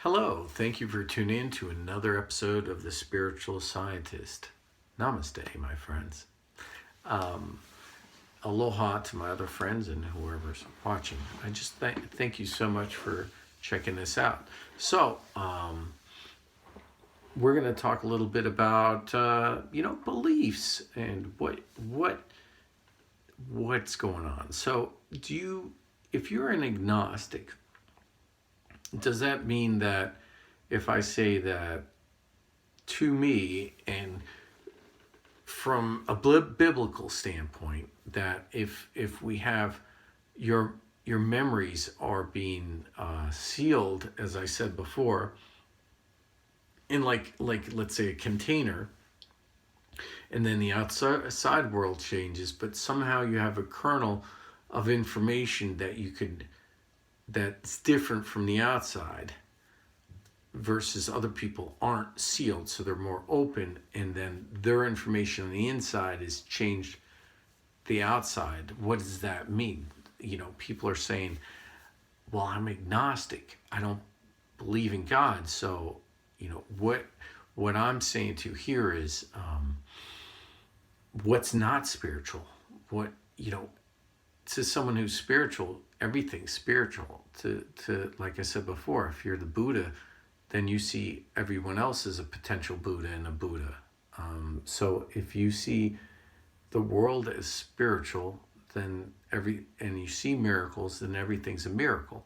Hello, thank you for tuning in to another episode of The Spiritual Scientist. Namaste, my friends. Um, Aloha to my other friends and whoever's watching. I just thank you so much for checking this out. So, we're going to talk a little bit about beliefs and what's going on. So, if you're an agnostic, does that mean that if I say that to me and from a biblical standpoint, that if we have your memories are being sealed, as I said before, in like let's say a container, and then the outside world changes, but somehow you have a kernel of information that's different from the outside, versus other people aren't sealed, so they're more open, and then their information on the inside is changed the outside. What does that mean? People are saying, well, I'm agnostic, I don't believe in God. So what I'm saying to here is, what's not spiritual? What to someone who's spiritual, everything's spiritual. To like I said before, if you're the Buddha, then you see everyone else as a potential Buddha and a Buddha. So if you see the world as spiritual, then and you see miracles, then everything's a miracle.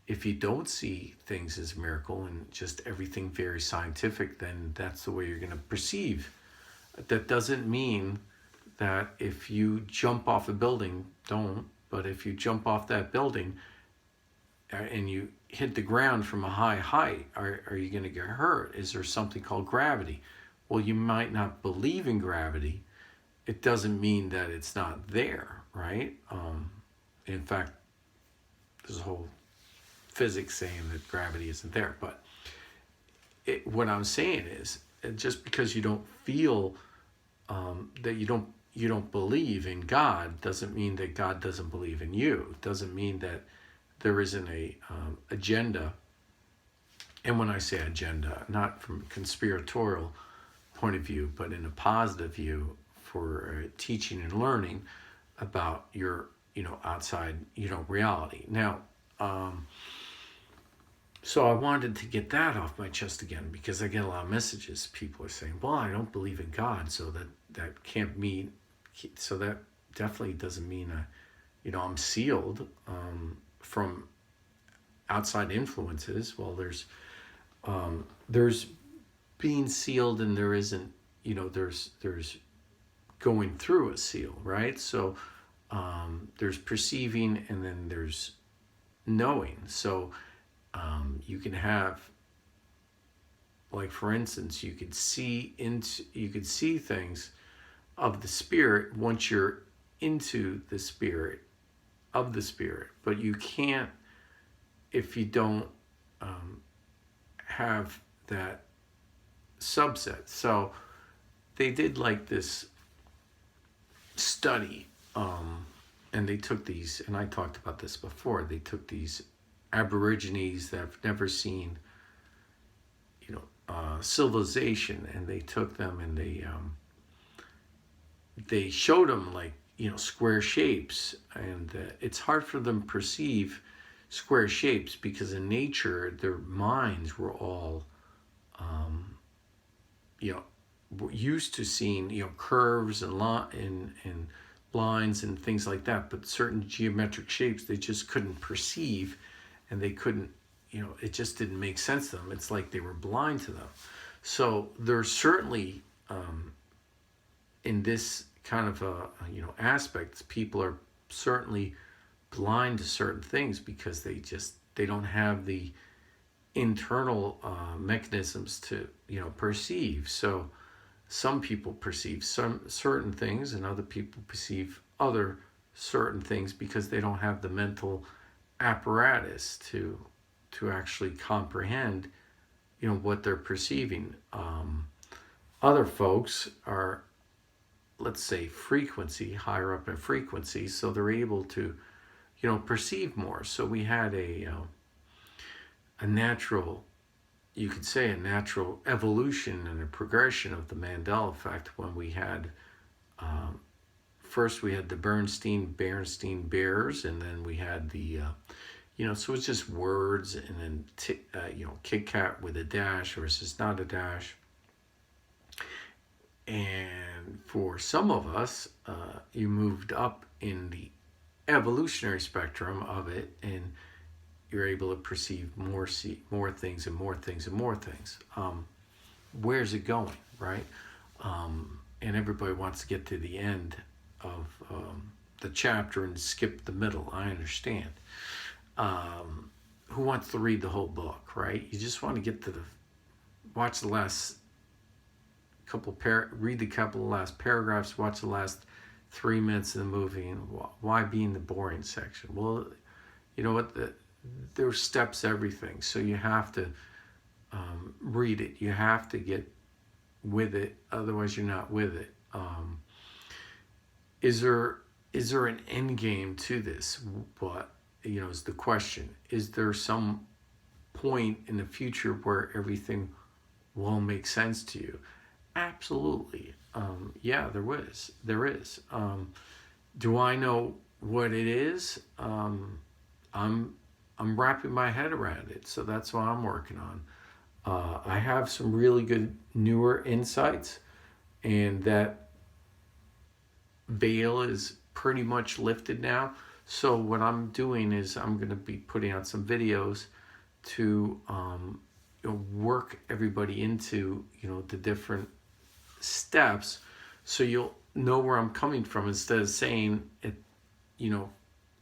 If you don't see things as miracle and just everything very scientific, then that's the way you're going to perceive. That doesn't mean that if you jump off a building, don't, but if you jump off that building and you hit the ground from a high height, are you going to get hurt? Is there something called gravity? Well, you might not believe in gravity. It doesn't mean that it's not there, right? In fact, there's a whole physics saying that gravity isn't there. But what I'm saying is, just because you don't feel that you don't believe in God, doesn't mean that God doesn't believe in you. It doesn't mean that there isn't a agenda. And when I say agenda, not from a conspiratorial point of view, but in a positive view, for teaching and learning about your outside reality. Now, so I wanted to get that off my chest again, because I get a lot of messages. People are saying, well, I don't believe in God, so that can't mean, so that definitely doesn't mean I'm sealed from outside influences. Well, there's being sealed, and there isn't, there's going through a seal, right? So there's perceiving, and then there's knowing. So you can have, like, for instance, you could see things of the spirit once you're into the spirit of the spirit, but you can't if you don't have that subset. So they did like this study, and they took these, and I talked about this before, they took these Aborigines that have never seen civilization, and they took them and they showed them, like, square shapes, and it's hard for them to perceive square shapes, because in nature their minds were all used to seeing curves and lines and things like that, but certain geometric shapes they just couldn't perceive, and they couldn't, it just didn't make sense to them. It's like they were blind to them. So there's certainly in this kind of aspects, people are certainly blind to certain things, because they don't have the internal mechanisms to perceive. So some people perceive some certain things, and other people perceive other certain things, because they don't have the mental apparatus to actually comprehend what they're perceiving. Other folks are, let's say, higher up in frequency, so they're able to perceive more. So we had a natural you could say, a natural evolution and a progression of the Mandela effect when we had, first we had the Bernstein Bears, and then we had the, so it's just words, and then, Kit Kat with a dash versus not a dash. And for some of us, you moved up in the evolutionary spectrum of it, and you're able to perceive more, see more things and more things and more things. Where's it going, right? And everybody wants to get to the end of the chapter and skip the middle. I understand. Who wants to read the whole book, right? You just want to get to watch the last read the couple of last paragraphs, watch the last 3 minutes of the movie, and why be in the boring section? Well, you know what? There's steps everything, so you have to read it. You have to get with it, otherwise you're not with it. Is there an end game to this? What is the question? Is there some point in the future where everything will make sense to you? Absolutely. Yeah, there is. Do I know what it is? I'm wrapping my head around it, so that's what I'm working on. I have some really good newer insights, and that veil is pretty much lifted now. So what I'm doing is I'm going to be putting out some videos to work everybody into the different steps, so you'll know where I'm coming from, instead of saying it,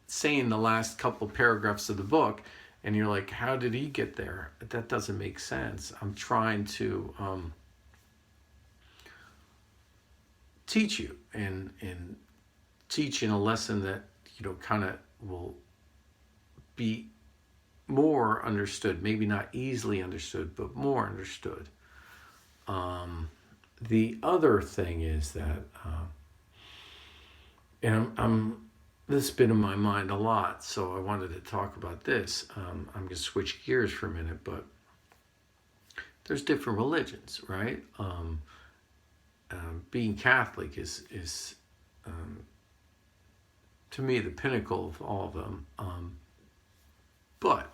saying the last couple paragraphs of the book and you're like, how did he get there? That doesn't make sense. I'm trying to teach you and teach in a lesson that kind of will be more understood, maybe not easily understood, but more understood. The other thing is that, and this has been in my mind a lot, so I wanted to talk about this. I'm going to switch gears for a minute, but there's different religions, right? Being Catholic is to me the pinnacle of all of them. But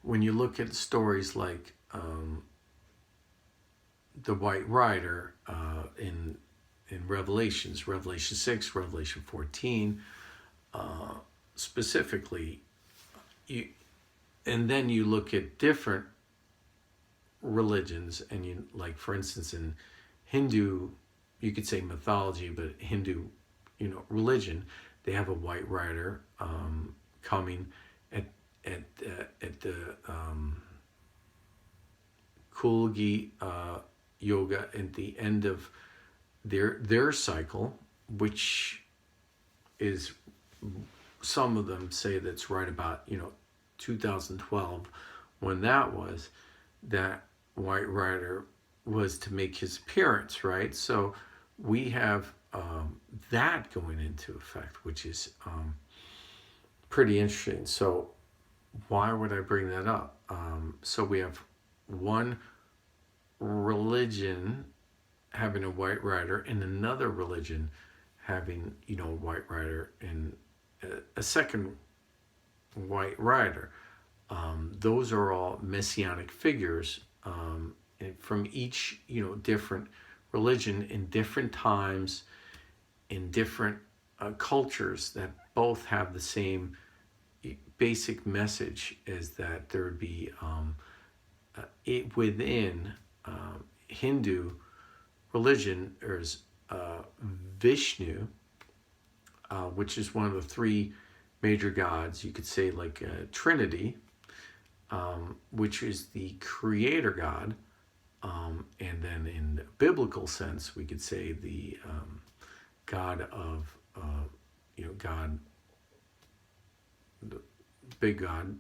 when you look at stories like the White Rider in Revelation 6, Revelation 14, specifically, and then you look at different religions, and you, like, for instance, in Hindu, you could say mythology, but Hindu, religion, they have a White Rider coming at the Kulgi Yoga at the end of their cycle, which is, some of them say that's right about 2012, when that White Rider was to make his appearance, right? So we have that going into effect, which is pretty interesting. So why would I bring that up? So we have one religion having a White Rider, and another religion having a White Rider, and a second White Rider. Those are all messianic figures from each different religion in different times, in different cultures, that both have the same basic message, is that there would be within Hindu religion, there's Vishnu, which is one of the three major gods. You could say like Trinity, which is the creator god, and then in the biblical sense, we could say the God of God, the big God,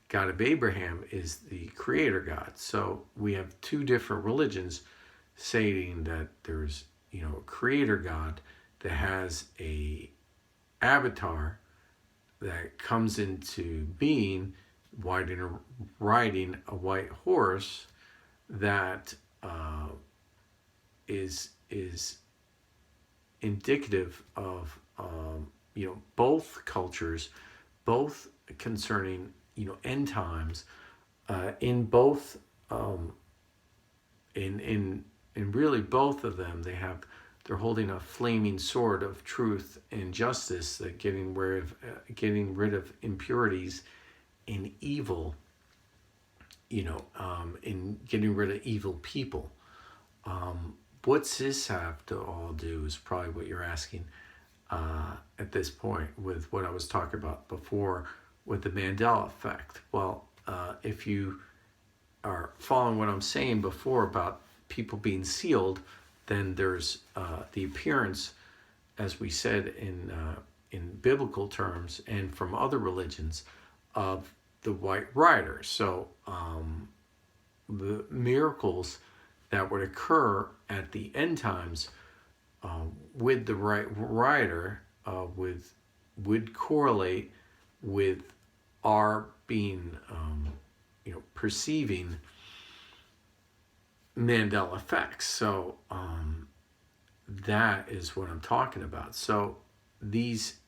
God of Abraham, is the creator God. So we have two different religions saying that there's a creator God that has a avatar that comes into being riding a white horse that is indicative of both cultures, both concerning end times, in both in really both of them they're holding a flaming sword of truth and justice, that getting rid of impurities and evil, in getting rid of evil people. What's this have to all do is probably what you're asking at this point, with what I was talking about before with the Mandela effect. Well, if you are following what I'm saying before about people being sealed, then there's the appearance, as we said in biblical terms and from other religions, of the white rider. So the miracles that would occur at the end times with the right rider would correlate with our being perceiving Mandela effects. So that is what I'm talking about. So these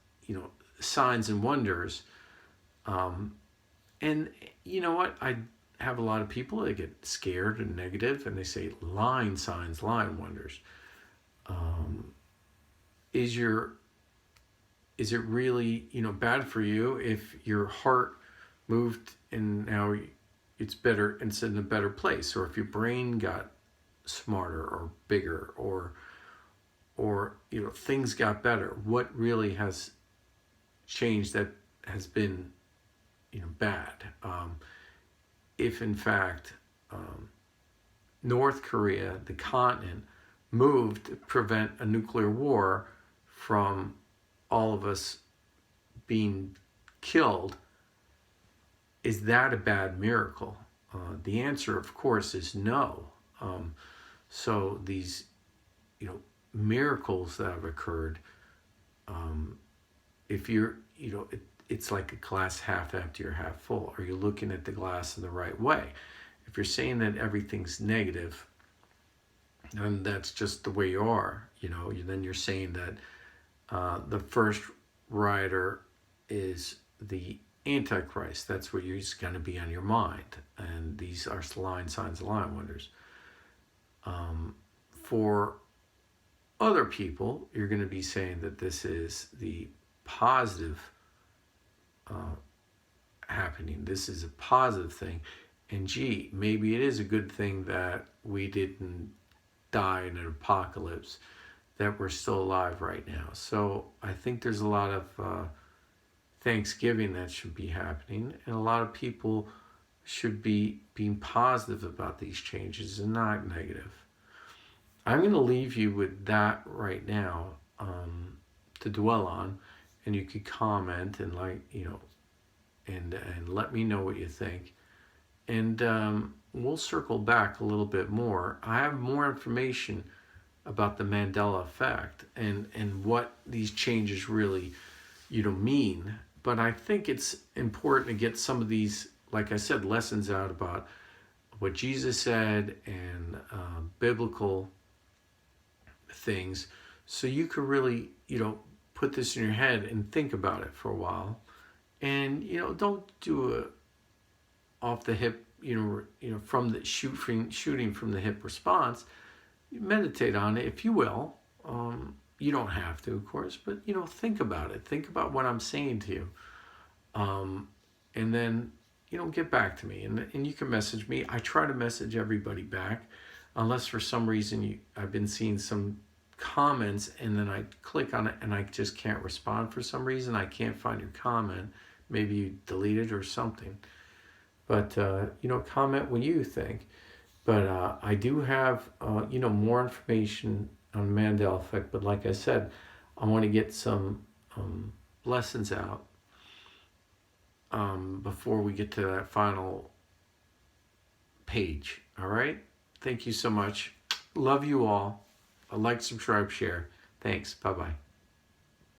signs and wonders, and you know what, I have a lot of people that get scared and negative, and they say line signs, line wonders. Is it really bad for you if your heart moved and now it's better, it's in a better place, or if your brain got smarter or bigger, or things got better? What really has changed that has been bad? If in fact North Korea, the continent, moved to prevent a nuclear war from all of us being killed, is that a bad miracle? The answer, of course, is no. So these, miracles that have occurred, if you're, it's like a glass half empty or half full. Are you looking at the glass in the right way? If you're saying that everything's negative, and that's just the way you are, then you're saying that the first rider is the Antichrist. That's what is going to be on your mind. And these are line signs and line wonders. For other people, you're going to be saying that this is the positive happening. This is a positive thing. And gee, maybe it is a good thing that we didn't die in an apocalypse, that we're still alive right now. So I think there's a lot of Thanksgiving that should be happening, and a lot of people should be being positive about these changes and not negative. I'm going to leave you with that right now to dwell on, and you could comment and and let me know what you think. And we'll circle back a little bit more. I have more information about the Mandela effect and what these changes really, mean. But I think it's important to get some of these, like I said, lessons out about what Jesus said and biblical things, so you could really, put this in your head and think about it for a while. And, don't do a off the hip, from the shooting from the hip response. Meditate on it, if you will. You don't have to, of course, but think about it. Think about what I'm saying to you, and then get back to me, and you can message me. I try to message everybody back, unless for some reason I've been seeing some comments and then I click on it and I just can't respond for some reason. I can't find your comment. Maybe you deleted or something. But, comment what you think. But I do have, more information on Mandela effect. But like I said, I want to get some lessons out before we get to that final page. All right? Thank you so much. Love you all. Like, subscribe, share. Thanks. Bye-bye.